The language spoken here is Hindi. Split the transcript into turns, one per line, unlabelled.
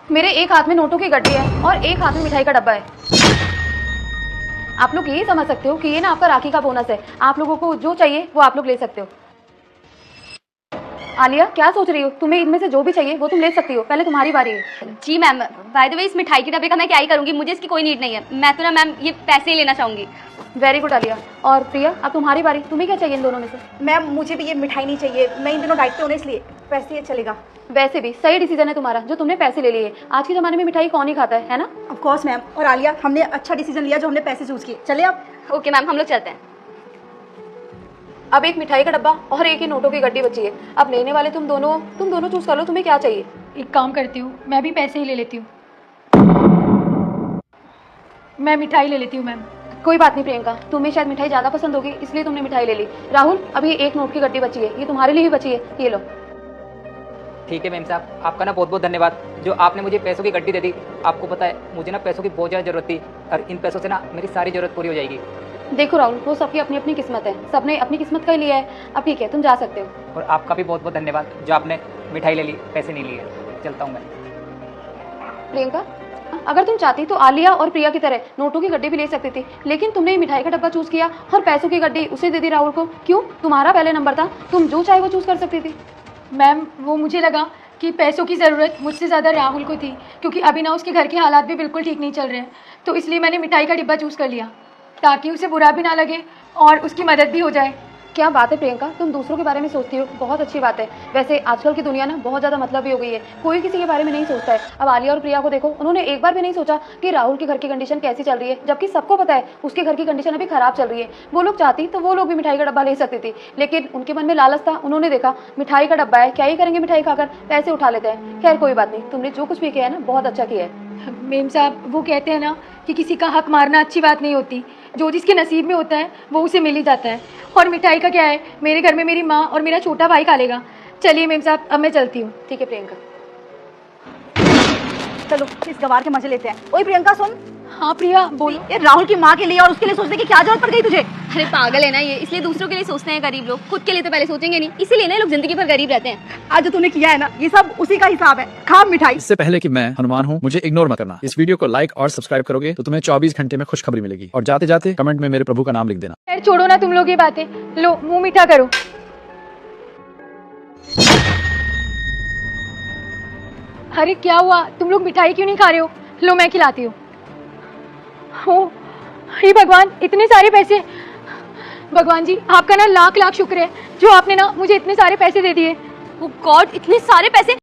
मेरे एक हाथ में नोटों की गड्डी है और एक हाथ में मिठाई का डब्बा है। आप लोग यही समझ सकते हो कि ये ना आपका राखी का बोनस है। आप लोगों को जो चाहिए वो आप लोग ले सकते हो। आलिया, क्या सोच रही हो? तुम्हें इनमें से जो भी चाहिए वो तुम ले सकती हो। पहले तुम्हारी बारी है।
जी मैम, बाय द वे इस मिठाई के डब्बे का मैं क्या ही करूँगी, मुझे इसकी कोई नीड नहीं है। मैं तो ना मैम ये पैसे ही लेना चाहूँगी।
Very good Alia. और प्रिया, अब तुम्हारी बारी। तुम्हें क्या चाहिए इन दोनों में से?
मैम मुझे भी ये मिठाई नहीं चाहिए, मैं इन दिनों डाइट पे हूँ ना, इसलिए पैसे चलेगा।
वैसे भी सही डिसीजन है तुम्हारा जो तुमने पैसे ले लिए। आज के ज़माने में मिठाई कौन ही खाता है ना?
Of course ma'am. और आलिया, हमने अच्छा डिसीजन लिया जो हमने पैसे चूज किए। चले आप।
ओके मैम, हम लोग चलते हैं।
अब एक मिठाई का डब्बा और एक ही नोटों की गड्डी बची है। अब लेने वाले तुम दोनों चूज कर लो। तुम्हें क्या चाहिए?
एक काम करती हूँ, मैं भी पैसे ही ले लेती हूँ। मैं मिठाई ले लेती हूँ मैम।
कोई बात नहीं प्रियंका, तुम्हें शायद मिठाई ज़्यादा पसंद होगी इसलिए तुमने मिठाई ले ली। राहुल, अभी एक नोट की गड्डी बची है, ये तुम्हारे लिए ही बची है, ये लो।
ठीक है मैम साहब, आपका ना बहुत बहुत धन्यवाद जो आपने मुझे पैसों की गड्डी दे दी। आपको पता है मुझे ना पैसों की बहुत ज़्यादा ज़रूरत थी और इन पैसों से ना मेरी सारी ज़रूरत पूरी हो जाएगी।
देखो राहुल, वो सबकी अपनी अपनी किस्मत है, सबने अपनी किस्मत का ही लिया है। अब ठीक है, तुम जा सकते हो।
और आपका भी बहुत बहुत धन्यवाद जो आपने मिठाई ले ली, पैसे नहीं लिए। चलता हूँ मैं।
प्रियंका, अगर तुम चाहती तो आलिया और प्रिया की तरह नोटों की गड्डी भी ले सकती थी, लेकिन तुमने मिठाई का डब्बा चूज किया और पैसों की गड्डी उसे दे दी राहुल को। क्यों? तुम्हारा पहले नंबर था, तुम जो चाहे वो चूज कर सकती थी।
मैम वो मुझे लगा कि पैसों की ज़रूरत मुझसे ज़्यादा राहुल को थी, क्योंकि अभी ना उसके घर के हालात भी बिल्कुल ठीक नहीं चल रहे हैं। तो इसलिए मैंने मिठाई का डिब्बा चूज़ कर लिया ताकि उसे बुरा भी ना लगे और उसकी मदद भी हो जाए।
क्या बात है प्रियंका, तुम दूसरों के बारे में सोचती हो, बहुत अच्छी बात है। वैसे आजकल की दुनिया ना बहुत ज़्यादा मतलबी हो गई है, कोई किसी के बारे में नहीं सोचता है। अब आलिया और प्रिया को देखो, उन्होंने एक बार भी नहीं सोचा कि राहुल के घर की कंडीशन कैसी चल रही है, जबकि सबको पता है उसके घर की कंडीशन अभी खराब चल रही है। वो लोग चाहती तो वो लोग भी मिठाई का डब्बा ले सकती थी, लेकिन उनके मन में लालच था। उन्होंने देखा मिठाई का डब्बा है, क्या ही करेंगे मिठाई खाकर, पैसे उठा लेते हैं। खैर कोई बात नहीं, तुमने जो कुछ भी किया है ना बहुत अच्छा किया है।
मेम साहब वो कहते हैं ना कि किसी का हक मारना अच्छी बात नहीं होती, जो जिसके नसीब में होता है वो उसे मिल ही जाता है। और मिठाई का क्या है, मेरे घर में मेरी माँ और मेरा छोटा भाई खा लेगा। चलिए मेम साहब, अब मैं चलती हूँ।
ठीक है प्रियंका।
चलो इस गवार के मजे लेते हैं। ओए प्रियंका सुन।
हाँ प्रिया बोलो।
ये राहुल की माँ के लिए और उसके लिए सोचने की क्या जरूरत पड़ गई तुझे?
अरे पागल है ना ये, इसलिए दूसरों के लिए सोचते हैं गरीब लोग, खुद के लिए तो पहले सोचेंगे नहीं, इसीलिए ना लोग जिंदगी भर गरीब रहते हैं।
आज जो तूने किया है ना, ये सब उसी का हिसाब है। खा मिठाई।
इससे पहले कि मैं हनुमान हूँ, मुझे इग्नोर मत करना। इस वीडियो को लाइक और सब्सक्राइब करोगे तो तुम्हें 24 घंटे में खुशखबरी मिलेगी। और जाते जाते कमेंट में मेरे प्रभु का नाम लिख देना।
खैर छोड़ो ना तुम लोग ये बातें, लो मुंह मीठा करो। अरे क्या हुआ, तुम लोग मिठाई क्यों नहीं खा रहे हो? लो मैं खिलाती हूँ। ओ हे भगवान, इतने सारे पैसे। भगवान जी आपका ना लाख लाख शुक्र है जो आपने ना मुझे इतने सारे पैसे दे दिए।
ओह गॉड, इतने सारे पैसे।